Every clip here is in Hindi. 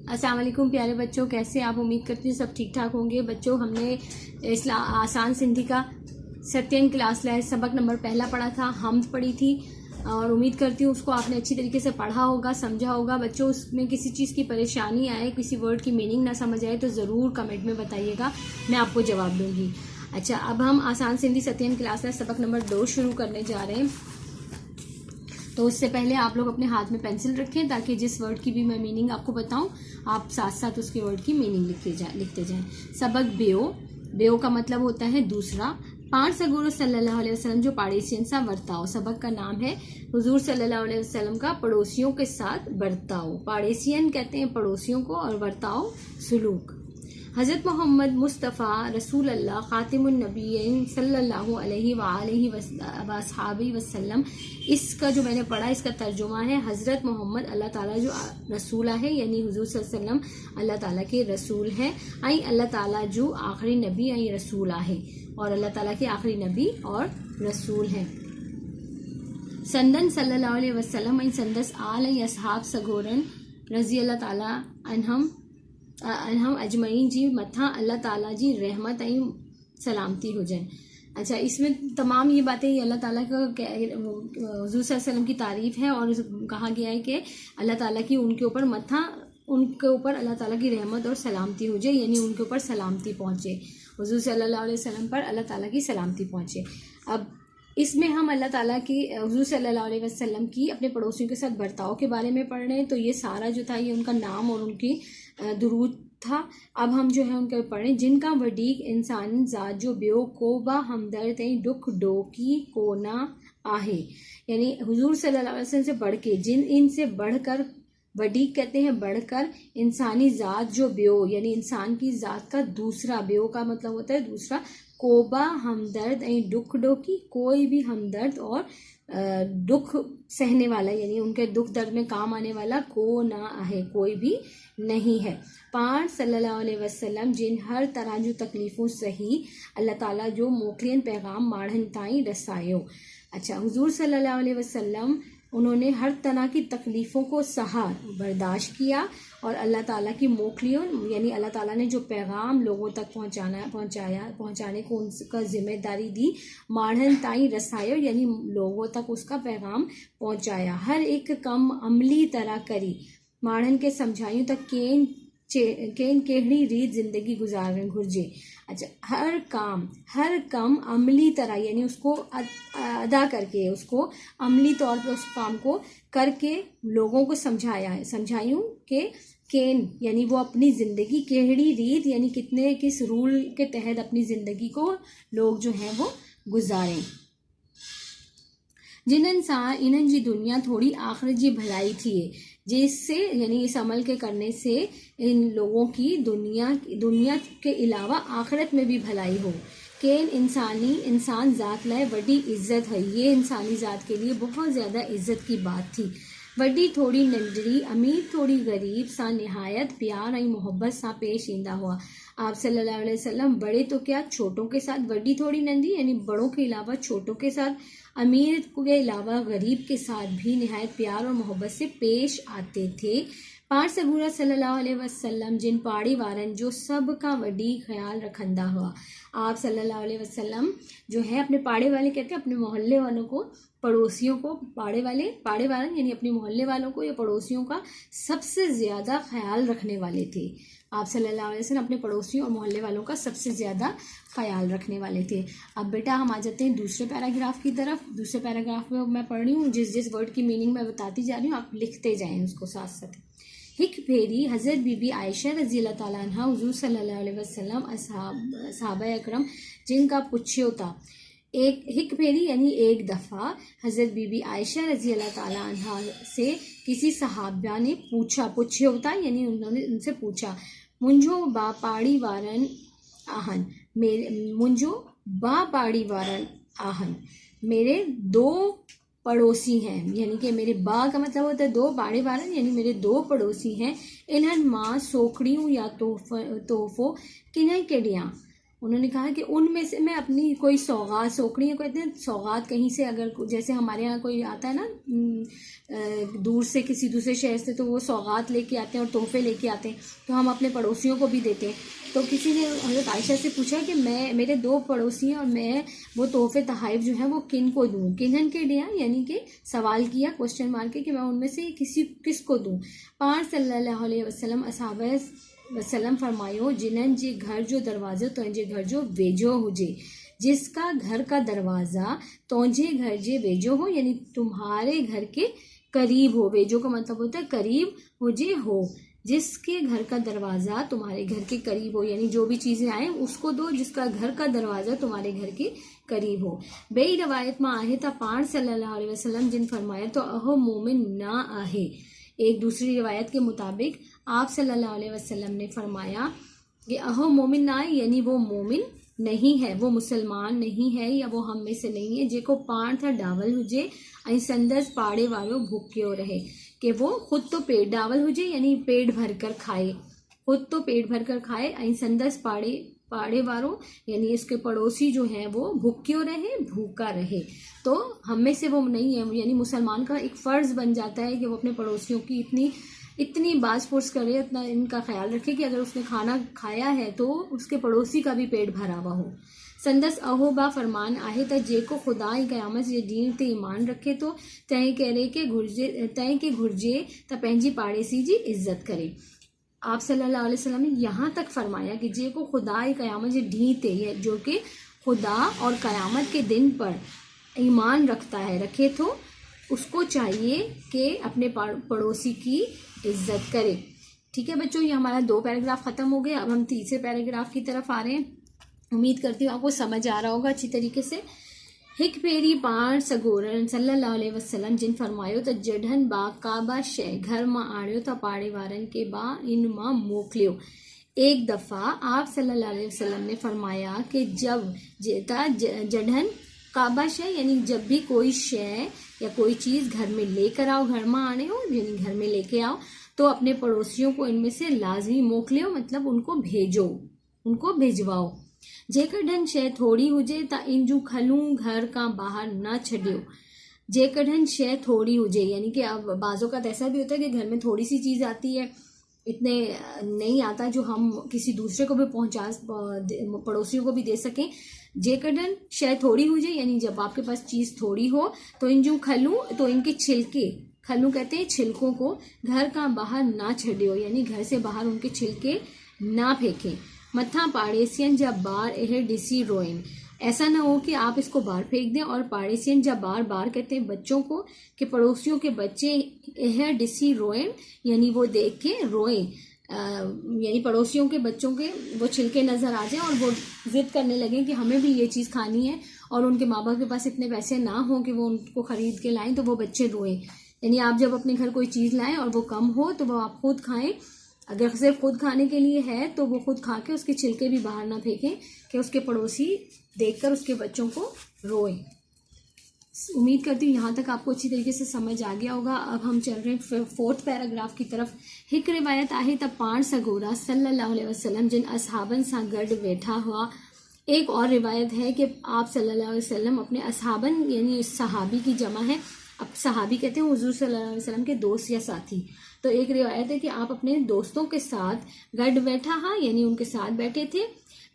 अस्सलाम वालेकुम प्यारे बच्चों, कैसे आप? उम्मीद करती हूँ सब ठीक ठाक होंगे। बच्चों, हमने आसान सिंधी का सेकंड क्लास लाए सबक नंबर पहला पढ़ा था, हम पढ़ी थी और उम्मीद करती हूँ उसको आपने अच्छी तरीके से पढ़ा होगा, समझा होगा। बच्चों, उसमें किसी चीज़ की परेशानी आए, किसी वर्ड की मीनिंग ना समझ आए तो ज़रूर कमेंट में बताइएगा, मैं आपको जवाब दूंगी। अच्छा, अब हम आसान सिंधी सेकंड क्लास है सबक नंबर 2 शुरू करने जा रहे हैं। तो उससे पहले आप लोग अपने हाथ में पेंसिल रखें ताकि जिस वर्ड की भी मैं मीनिंग आपको बताऊं आप साथ साथ उसके वर्ड की मीनिंग लिखते जाएं। सबक बेओ, बेओ का मतलब होता है दूसरा। पाण सगुरु सल्लल्लाहु अलैहि वसल्लम जो पाड़ेसियन सा बर्ताव। सबक का नाम है हुजूर सल्लल्लाहु अलैहि वसल्लम का पड़ोसियों के साथ बर्ताव। पाड़ेसियन कहते हैं पड़ोसियों को और बर्ताव सुलूक। हज़रत मोहम्मद मुस्तफ़ा रसूल अल्लाह ख़ातिमुन नबिय्यीन सल्लल्लाहु अलैहि वसल्लम वसल्लम। इसका जो मैंने पढ़ा इसका तर्जुमा है हज़रत मोहम्मद अल्लाह ताला जो रसूला है, यानी हुजूर सल्लल्लाहु अलैहि वसल्लम अल्लाह ताला के रसूल हैं। आई अल्लाह ताला जो आखिरी नबी आई रसूला है, और अल्लाह ताला के आखिरी नबी और रसूल हैं। संदन सल्लल्लाहु अलैहि वसल्लम आई संदस आल असहाब सगोरन रज़ी अल्लाह ताला अनहम अजमईन जी मथा अल्लाह ताला जी रहमत आई सलामती हो जाए। अच्छा, इसमें तमाम ये बातें अल्लाह ताला का हुज़ूर सल्लल्लाहु अलैहि वसल्लम की तारीफ़ है और कहा गया है कि अल्लाह ताला की उनके ऊपर अल्लाह ताला की रहमत और सलामती हो जाए, यानी उनके ऊपर सलामती पहुँचे, हुज़ूर सल्लल्लाहु अलैहि वसल्लम पर अल्लाह ताला की सलामती पहुँचे। अब इसमें हम अल्लाह ताला की हुज़ूर सल्लल्लाहु अलैहि वसल्लम की अपने पड़ोसियों के साथ बर्ताव के बारे में पढ़ रहे हैं। तो ये सारा जो था ये उनका नाम और उनकी दुरूद था। अब हम जो है उनके पढ़ें। जिनका वडीक इंसान ज़ात जो बेओ को बा हमदर्द दुख डोकी को ना आहे, यानी हुजूर सल्लल्लाहु अलैहि वसल्लम से बढ़ के, इनसे बढ़कर, वडीक कहते हैं बढ़कर, इंसानी ज़ात जो बेओ यानी इंसान की ज़ात का दूसरा, बेओ का मतलब होता है दूसरा, कोबा हमदर्द दुख डोकी, कोई भी हमदर्द और दुख सहने वाला, यानी उनके दुख दर्द में काम आने वाला, को ना आहे कोई भी नहीं है। पाण सल्लल्लाहु अलैहि वसल्लम जिन हर तरह जो तकलीफ़ों सही अल्लाह ताला जो मोकलियन पैगाम माढ़न ताईं रसायो। अच्छा, हुजूर सल्लल्लाहु अलैहि वसल्लम उन्होंने हर तरह की तकलीफ़ों को सहा, बर्दाश्त किया और अल्लाह ताला की मोकलियों यानी अल्लाह ताला ने जो पैगाम लोगों तक पहुंचाने को उनका जिम्मेदारी दी, माढ़न ताई रसायो यानी लोगों तक उसका पैगाम पहुंचाया। हर एक कम अमली तरह करी, माढ़न के समझायूं तक केन केहड़ी रीत जिंदगी गुजारने घुर्जे। अच्छा, हर काम अमली तरह यानी उसको अदा करके, उसको अमली तौर पे उस काम को करके लोगों को समझायूं के केन यानी वो अपनी ज़िंदगी, केहड़ी रीत यानी किस रूल के तहत अपनी ज़िंदगी को लोग जो हैं वो गुजारें। जिनन सा इनन जी दुनिया थोड़ी आखिरत जी भलाई थी, जिससे यानी इस अमल के करने से इन लोगों की दुनिया के अलावा आखिरत में भी भलाई हो। केन इंसान ज़ात लाए वड्डी इज्जत है, ये इंसानी ज़ात के लिए बहुत ज़्यादा इज्जत की बात थी। वड्डी थोड़ी नंदरी अमीर थोड़ी गरीब सा निहायत प्यार और मोहब्बत सा पेश इंदा हुआ। आप सल्लल्लाहु अलैहि वसल्लम बड़े तो क्या छोटों के साथ, वड्डी थोड़ी नंदी यानी बड़ों के अलावा छोटों के साथ, अमीर के अलावा गरीब के साथ भी निहायत प्यार और मोहब्बत से पेश आते थे। पाण सगूरा सल्लल्लाहु अलैहि वसल्लम जिन पाड़ी वारन जो सब का वड्डी ख्याल रखंदा हुआ। आप सल्लल्लाहु अलैहि वसल्लम जो है अपने पाड़े वाले कहते हैं अपने मोहल्ले वालों को, पड़ोसियों को, पाड़े वालन यानी अपने मोहल्ले वालों को या पड़ोसियों का सबसे ज़्यादा ख्याल रखने वाले थे। आप सल्लल्लाहु अलैहि वसल्लम अपने पड़ोसियों और मोहल्ले वालों का सबसे ज़्यादा ख्याल रखने वाले थे। अब बेटा हम आ जाते हैं दूसरे पैराग्राफ की तरफ। दूसरे पैराग्राफ में मैं पढ़ रही हूँ, जिस वर्ड की मीनिंग मैं बताती जा रही हूँ आप लिखते जाएं उसको साथ साथ। हिक फेरी हज़रत बीबी आयशा रज़ी अल्लाह ताला अन्हा हुज़ूर सल्लल्लाहु अलैहि वसल्लम असहाबा अकरम जिनका पुछ्यो था। एक हिक फेरी यानी एक दफ़ा हज़रत बीबी आयशा रज़ी अल्लाह ताला अन्हा से किसी सहाबा ने पुछ्यो था यानी उन्होंने उनसे पूछा, मुंजो बा पाड़ी वारन आहन, मेरे दो पड़ोसी हैं, यानी कि मेरे बा का मतलब होता है दो, बाड़े वारन यानी मेरे दो पड़ोसी हैं। इन्हन माँ सोखड़ियों या तोहफो किन्हें केड़ियाँ, उन्होंने कहा कि उनमें से मैं अपनी कोई सौगात, सोकड़ियाँ कहते हैं सौगात, कहीं से अगर जैसे हमारे यहाँ कोई आता है ना दूर से, किसी दूसरे शहर से, तो वो सौगात लेके आते हैं और तोहफे लेके आते हैं, तो हम अपने पड़ोसियों को भी देते हैं। तो किसी ने हज़रत आयशा से पूछा कि मैं, मेरे 2 पड़ोसी हैं और मैं वो तोहफे तहाइफ जो है वो किन को दूँ, किन्हन के दिया, यानी कि सवाल किया क्वेश्चन मार के कि मैं उनमें से किसको दूँ। पाक सल्लल्लाहु अलैहि वसल्लम असहाबा वसल्लम फरमायो, जिन्हनि जे घर जो दरवाज़ो तुंहिंजे घर जो वेझो हुजे, जिसका घर का दरवाज़ा तुंहिंजे घर जे वेझो हो, यानी तुम्हारे घर के करीब हो। वेझो का मतलब होता है करीब, हुजे हो, जिसके घर का दरवाज़ा तुम्हारे घर के करीब हो, यानी जो भी चीज़ें आए उसको दो जिसका घर का दरवाज़ा तुम्हारे घर के करीब हो। बई रवायत में आहे त पाण सल्लल्लाहु अलैहि वसल्लम जिन फरमाया तो अहो मोमिन ना आहे। एक दूसरी रिवायत के मुताबिक आप सल्लल्लाहु अलैहि वसल्लम ने फरमाया कि अहो मोमिन ना आहे, यानी वो मोमिन नहीं है, वो मुसलमान नहीं है, या वो हम में से नहीं है, जेको पाण था डावल हुजे ऐं संदसि पाड़े वारो भूखियो रहे, कि वो खुद तो पेट डावल हुजे यानी पेट भर कर खाए, खुद तो पेट भर कर खाए, ऐं संदसि पाड़े वारो यानी इसके पड़ोसी जो है वो भूखियो रहे, भूखा रहे। तो हम में से वो नहीं है, यानी मुसलमान का एक फ़र्ज़ बन जाता है कि वो अपने पड़ोसियों की इतनी बाज पुरस करे, इतना इनका ख्याल रखे कि अगर उसने खाना खाया है तो उसके पड़ोसी का भी पेट भरा हुआ हो। संदस अहोबा फरमान आहे त जेको खुदा ई क़यामत जे ॾींहं ते ईमान रखे तो तंहिं के घुर्जे त पंहिंजी पाड़ेसी जी इज़्ज़त करे। आप सल्लल्लाहु अलैहि वसल्लम ने यहाँ तक फरमाया कि जेको खुदा ई क़यामत जे ॾींहं ते, जो कि खुदा और क़यामत के दिन पर ईमान रखता है, रखे तो उसको चाहिए कि अपने पड़ोसी की इज्जत करे। ठीक है बच्चों, ये हमारा 2 पैराग्राफ ख़त्म हो गए। अब हम तीसरे पैराग्राफ की तरफ आ रहे हैं। उम्मीद करती हूँ आपको समझ आ रहा होगा अच्छी तरीके से। हिक पेरी पाण सगोरन सल्लल्लाहु अलैहि वसल्लम जिन फरमायो त जॾहिं बा काबा शइ घर मां आणियो त पाड़े वारनि के बा इन मां मोकिलियो। एक दफ़ा आप सल्लल्लाहु अलैहि वसल्लम ने फरमाया कि जॾहिं काबा शइ यानी जब भी कोई शय या कोई चीज़ घर में लेकर आओ, घर में आने हो यानी घर में लेके आओ, तो अपने पड़ोसियों को इनमें से लाजमी मोकिलियो, मतलब उनको भेजो, उनको भिजवाओ। जेकॾहिं शइ थोड़ी हुजे त इन जूं खलूं घर का बाहर न छॾियो। जेकॾहिं शइ थोड़ी हुजे यानी कि अब बाज़ों का ऐसा भी होता है कि घर में थोड़ी सी चीज़ आती है, इतने नहीं आता जो हम किसी दूसरे को भी पड़ोसियों को भी दे सकें। जेकॾहिं शइ थोड़ी हुजे यानी जब आपके पास चीज़ थोड़ी हो तो इन जूं खलूं, तो इनके छिलके, खलूं कहते हैं छिलकों को, घर का बाहर ना छॾियो यानी घर से बाहर उनके छिलके ना फेंकें। मथा पाड़ेसियन जा बार एहे डिसी रोइन, ऐसा ना हो कि आप इसको बाहर फेंक दें। और पाड़ेसियन जा बार कहते हैं बच्चों को, कि पड़ोसियों के बच्चे एहे डिसी रोइन यानी वो देख के रोएं, यानी पड़ोसियों के बच्चों के वो छिलके नज़र आ जाए और वो जिद करने लगे कि हमें भी ये चीज़ खानी है, और उनके माँ बाप के पास इतने पैसे ना हो कि वो उनको ख़रीद के लाएं, तो वो बच्चे रोएं। यानी आप जब अपने घर कोई चीज़ लाएं और वो कम हो तो वो आप खुद खाएं, अगर सिर्फ खुद खाने के लिए है तो वो खुद खा के उसके छिलके भी बाहर ना फेंकें कि उसके पड़ोसी देखकर उसके बच्चों को रोए। उम्मीद करती हूँ यहाँ तक आपको अच्छी तरीके से समझ आ गया होगा। अब हम चल रहे हैं 4th पैराग्राफ की तरफ। हिक रिवायत आहे त पाण सगोरा सल्लल्लाहु अलैहि वसल्लम जिन असहाबन सां गॾु वेठा हुआ। एक और रिवायत है कि आप सल्लल्लाहु अलैहि वसल्लम अपने असहाबन यानी सहाबी की जमा है, अब सहाबी कहते हैं हुजूर सल्लल्लाहु अलैहि वसल्लम के दोस्त या साथी। तो एक रिवायत है कि आप अपने दोस्तों के साथ गड बैठा हा यानी उनके साथ बैठे थे।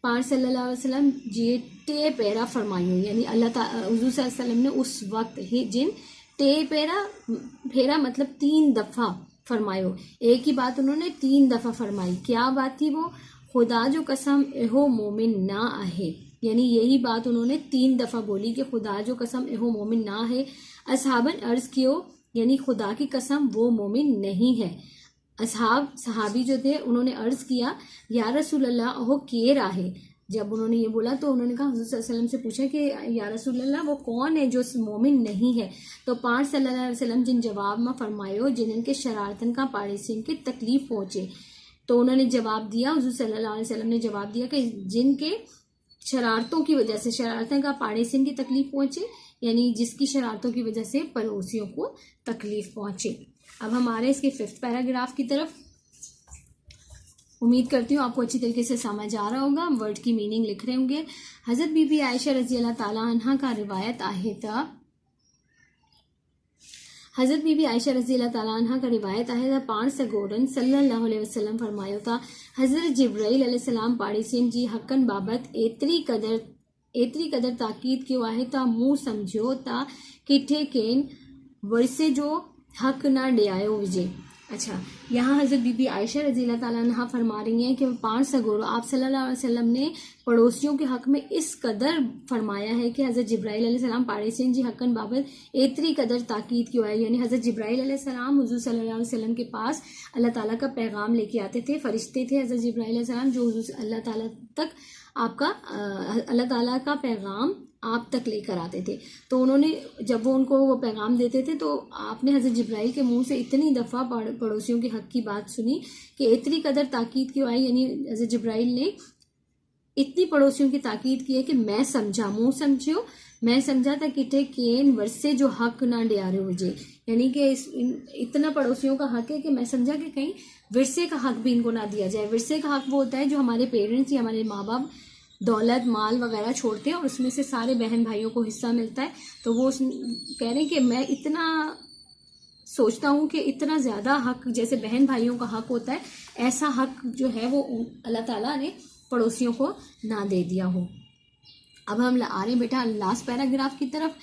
पाण सल्लल्लाहु अलैहि वसल्लम जे टे पैरा फरमायूं यानी अल्लाह ताला हुजूर सल्लल्लाहु अलैहि वसल्लम ने उस वक्त ही जिन टे फेरा मतलब 3 दफ़ा फरमायो। एक ही बात उन्होंने 3 दफ़ा फरमाई। क्या बात थी वो? खुदा जो कसम एहो मोमिन ना आहे, यानी यही बात उन्होंने 3 दफ़ा बोली कि खुदा जो कसम एहो मोमिन ना है। असहाबन अर्ज़ कियो यानी खुदा की कसम वो मोमिन नहीं है। सहाबी जो थे उन्होंने अर्ज़ किया या रसूल अल्लाह ओह केर आहे। जब उन्होंने ये बोला तो उन्होंने कहा हुज़ूर सल्लल्लाहु अलैहि वसल्लम से पूछा कि या रसूल अल्लाह वो कौन है जो मोमिन नहीं है। तो पाण सल्लल्लाहु अलैहि वसल्लम जिन जवाब में फरमायो जिन्हनि के शरारतन का पाड़ेसिन के तकलीफ़ पहुँचे। तो उन्होंने जवाब दिया, हुज़ूर सल्लल्लाहु अलैहि वसल्लम ने जवाब दिया कि जिनके शरारतों की वजह से शरारतन का पाड़ेसिन की तकलीफ़ पहुँचे यानी जिसकी शरारतों की वजह से पड़ोसियों को तकलीफ़ पहुँचे। अब हम आ रहे हैं इसके 5th पैराग्राफ की तरफ। उम्मीद करती हूँ आपको अच्छी तरीके से समझ आ रहा होगा, वर्ड की मीनिंग लिख रहे होंगे। हज़रत बीबी आयशा रज़ी अल्लाह ताला अन्हा का रिवायत आहे त हज़रत बीबी आयशा रज़ी अल्लाह ताला अन्हा का रिवायत आहे त पाण सगोरन सल्लल्लाहु अलैहि वसल्लम फरमायो था हज़रत जिब्राइल अलैहिस्सलाम पाड़ेसियुनि जी हक़नि बाबति एतिरी क़दर ताक़ीद कयो आहे त मूं सम्झियो त किथे खेनि वरिसे जो हक़ न ॾियायो हुजे। अच्छा, यहाँ हज़रत बीबी आयशा रज़ी अल्लाह ताला अन्हा फरमा रही हैं कि पाण सगोरो आप सल्लल्लाहु अलैहि वसल्लम ने पड़ोसियों के हक़ में इस कदर फरमाया है कि हज़रत जिब्राइल अलैहिस्सलाम पाड़ेसियुनि जी हक़नि बाबति एतिरी क़दर ताक़ीद क्यों है, यानी हज़रत जिब्राइल अलैहिस्सलाम हुज़ूर सल्लल्लाहु अलैहि वसल्लम के पास अल्लाह ताला का पैगाम लेके आते थे। फरिश्ते थे हज़रत जिब्राइल अलैहिस्सलाम जो हुज़ूर अल्लाह ताला तक आपका अल्लाह ताला का पैगाम आप तक लेकर आते थे। तो उन्होंने जब वो उनको वो पैगाम देते थे तो आपने हज़रत जिब्राइल के मुंह से इतनी दफ़ा पड़ोसियों के हक़ की बात सुनी कि इतनी कदर ताक़ीद क्यों आई, यानी हज़रत जिब्राइल ने इतनी पड़ोसियों की ताक़ीद की है कि मैं समझा, मुँह समझियो, मैं समझा था किथे केन वर्से जो हक़ ना ॾियारे हुजे, यानी कि इतना पड़ोसियों का हक़ है कि मैं समझा कि कहीं विरसे का हक़ भी इनको ना दिया जाए। विरसे का हक़ वो होता है जो हमारे पेरेंट्स या हमारे माँ बाप दौलत माल वगैरह छोड़ते हैं और उसमें से सारे बहन भाइयों को हिस्सा मिलता है। तो वो कह रहे हैं कि मैं इतना सोचता हूँ कि इतना ज़्यादा हक़ जैसे बहन भाइयों का हक़ होता है, ऐसा हक़ जो है वो अल्लाह ताला ने पड़ोसियों को ना दे दिया हो। अब हम आ रहे बेटा लास्ट पैराग्राफ की तरफ।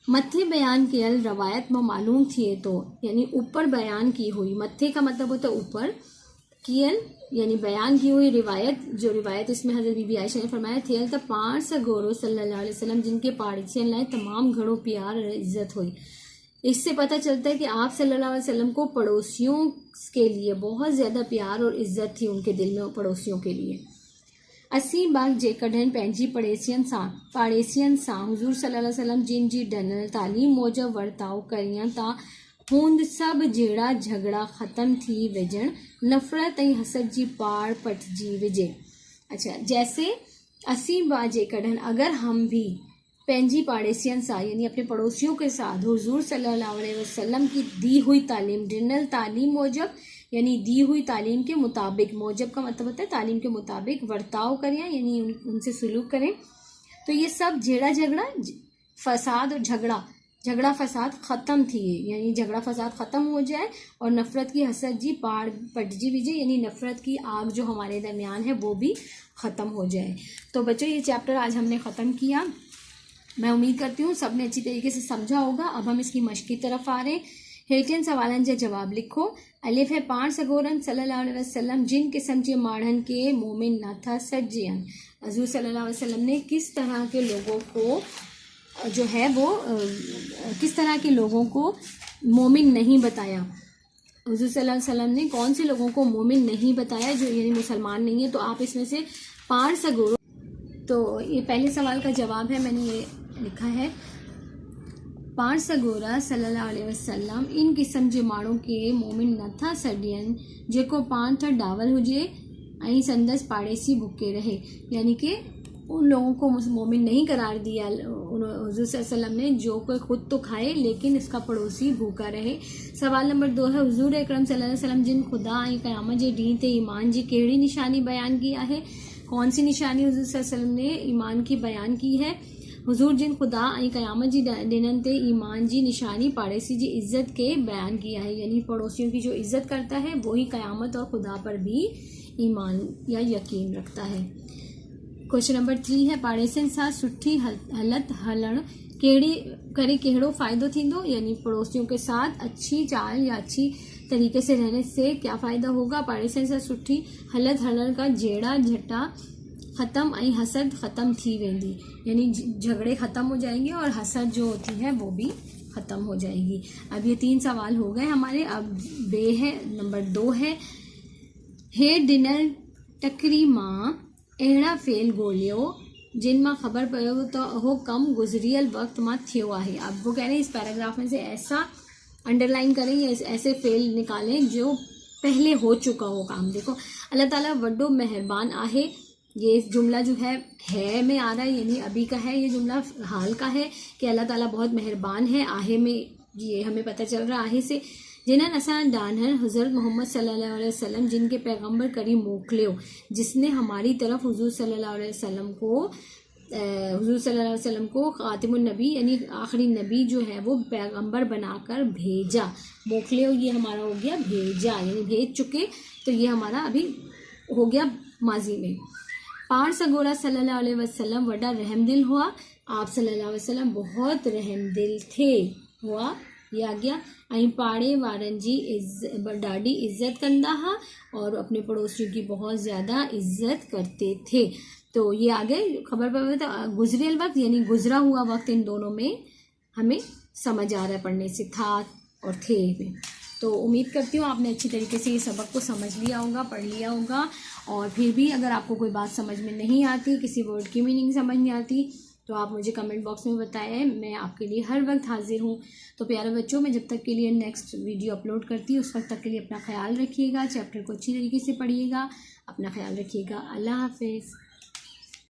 मथे बयान कियल रवायत में मालूम थिए तो, यानी ऊपर बयान की हुई, मथे का मतलब होता है ऊपर, कियल यानी बयान की हुई रिवायत, जो रिवायत इसमें हज़रत बीबी आयशा ने फरमाया थियल त पाण सगोरो सल्लल्लाहु अलैहि वसल्लम जिनके पाड़ेसियन लाए तमाम घणो प्यार और इज्जत हुई। इससे पता चलता है कि आप सल्लल्लाहु अलैहि वसल्लम को पड़ोसियों के लिए बहुत ज़्यादा प्यार और इज्जत थी उनके दिल में पड़ोसियों के लिए। असीं बाग जेकॾहिं पंहिंजी पाड़ेसियन सां हुज़ूर सल्लल्लाहु अलैहि वसल्लम जिन जी ॾिनल तालीम मूजब वर्ताव करियां था हूंद सभु जहिड़ा झगड़ा ख़त्म थी विझण, नफ़रत ऐं हसद जी पाड़ पटिजी विझे। अच्छा, जैसे असीं बा जेकॾहिं अगर हम भी पंहिंजी पाड़ेसियन सां यानी अपने पड़ोसियों के साथ हुज़ूर सल्लल्लाहु अलैहि वसल्लम की दी हुई तालीम, ॾिनल तालीम मूजब यानी दी हुई तालीम के मुताबिक, मौजब का मतलब होता है तालीम के मुताबिक वर्ताव करें यानी उनसे सुलूक करें, तो ये सब झेड़ा झगड़ा फसाद और झगड़ा फसाद ख़त्म थी, यानी झगड़ा फसाद ख़त्म हो जाए और नफ़रत की हसद जी पाड़ पटजी विजे, यानी नफ़रत की आग जो हमारे दरमियान है वो भी ख़त्म हो जाए। तो बच्चों ये चैप्टर आज हमने ख़त्म किया। मैं उम्मीद करती हूँ सब ने अच्छी तरीके से समझा होगा। अब हम इसकी मश्क की तरफ आ रहे हैं। हेठिन सवालन जा जवाब लिखो। अलिफ है पाण सगोरन सल्लल्लाहु अलैहि वसल्लम जिन किस्म के माण्हुनि के मोमिन न था सॾियनि, हज़ूर सल्लल्लाहु अलैहि वसल्लम ने किस तरह के लोगों को जो है वो किस तरह के लोगों को मोमिन नहीं बताया। हुज़ूर सल्लल्लाहु अलैहि वसल्लम ने कौन से लोगों को मोमिन नहीं बताया जो यानी मुसलमान नहीं है। तो आप इसमें से पाण सगोरो, तो ये पहले सवाल का जवाब है, मैंने ये लिखा है पाण सगोरा सल्लल्लाहु अलैहि वसल्लम इन किस्म जे माण्हू के मोमिन नथा सॾियनि जेको पाण त डावल हुजे ऐं संदसि पाड़ेसी भुखे रहे, यानी कि उन लोगों को मोमिन नहीं करार दिया हुज़ूर सल्लल्लाहु अलैहि वसल्लम ने जो कोई खुद तो खाए लेकिन उसका पड़ोसी भूखा रहे। सवाल नंबर 2 है हुज़ूर अकरम सल्लल्लाहु अलैहि वसल्लम जिन खुदा ऐं क़यामत जे ॾींहं ते ईमान जी कहिड़ी निशानी बयान की आहे, कौन सी निशानी हुज़ूर सल्लल्लाहु अलैहि वसल्लम ने ईमान की बयान की है। हुज़ूर जिन खुदा ऐं क़यामत जी ॾिननि ते ईमान जी निशानी पाड़ेसी जी इज़्ज़त के बयान किया है, यानी पड़ोसियों की जो इज़्ज़त करता है वही क़यामत और खुदा पर भी ईमान या यकीन रखता है। क्वेश्चन नंबर 3 है पाड़ेसियुनि सां सुठी हालत हलण कहिड़ो फ़ाइदो थींदो, यानी पड़ोसियों के साथ अच्छी चाल या अच्छी तरीके से रहने से क्या फ़ायदा होगा। पाड़ेसियुनि सां सुठी हालत हलण का जहिड़ा झटा ख़त्म ऐं हसद ख़त्म थी वेंदी, यानी झगड़े ख़त्म हो जाएंगे और हसद जो होती है वो भी ख़त्म हो जाएगी। अब ये 3 सवाल हो गए हमारे। अब बे है नंबर 2 है हे ॾिनल टकरी मां अहिड़ा फेल ॻोल्हियो जिन मां ख़बर पियो त उहो कम गुज़रियल वक्त मां थियो आहे। अब वो कह रहे हैं इस पैराग्राफ में से ऐसा अंडरलाइन करें या ऐसे फेल निकालें जो पहले हो चुका हो काम। देखो अल्लाह ताला वड्डो मेहरबान आहे, ये जुमला जो है में आ रहा है, यानी अभी का है, ये जुमला हाल का है कि अल्लाह ताला बहुत मेहरबान है। आहे में ये हमें पता चल रहा है, आहे से जिन्हनि असां ॾांहर हज़रत मोहम्मद सल्लल्लाहु अलैहि वसल्लम जिनके पैगंबर करीम मोकिलियो, जिसने हमारी तरफ हुजूर सल्लल्लाहु अलैहि वसल्लम को खातिमुन नबी यानी आखिरी नबी जो है वो पैगंबर बनाकर भेजा। मोकिलियो ये हमारा हो गया भेजा, यानी भेज चुके, तो ये हमारा अभी हो गया माजी में। पाण सगोरा सल्लल्लाहु अलैहि वसल्लम वॾा रहमदिल हुआ। आप सल्लल्लाहु अलैहि वसल्लम बहुत रहमदिल थे हुआ, ये आ गया। ऐं पाड़े वारनि जी ॾाढी इज़्ज़त कंदा हुआ और अपने पड़ोसियों की बहुत ज़्यादा इज़्ज़त करते थे। तो ये आ गए खबर पर, तो गुजरेल वक्त यानी गुजरा हुआ वक्त इन दोनों में हमें समझ आ रहा है पढ़ने से, था और थे में। तो उम्मीद करती हूँ आपने अच्छी तरीके से ये सबक को समझ लिया होगा, पढ़ लिया होगा। और फिर भी अगर आपको कोई बात समझ में नहीं आती, किसी वर्ड की मीनिंग समझ नहीं आती, तो आप मुझे कमेंट बॉक्स में बताएं, मैं आपके लिए हर वक्त हाजिर हूँ। तो प्यारे बच्चों, मैं जब तक के लिए नेक्स्ट वीडियो अपलोड करती हूँ उस वक्त तक के लिए अपना ख्याल रखिएगा, चैप्टर को अच्छी तरीके से पढ़िएगा, अपना ख्याल रखिएगा। अल्लाह हाफिज़।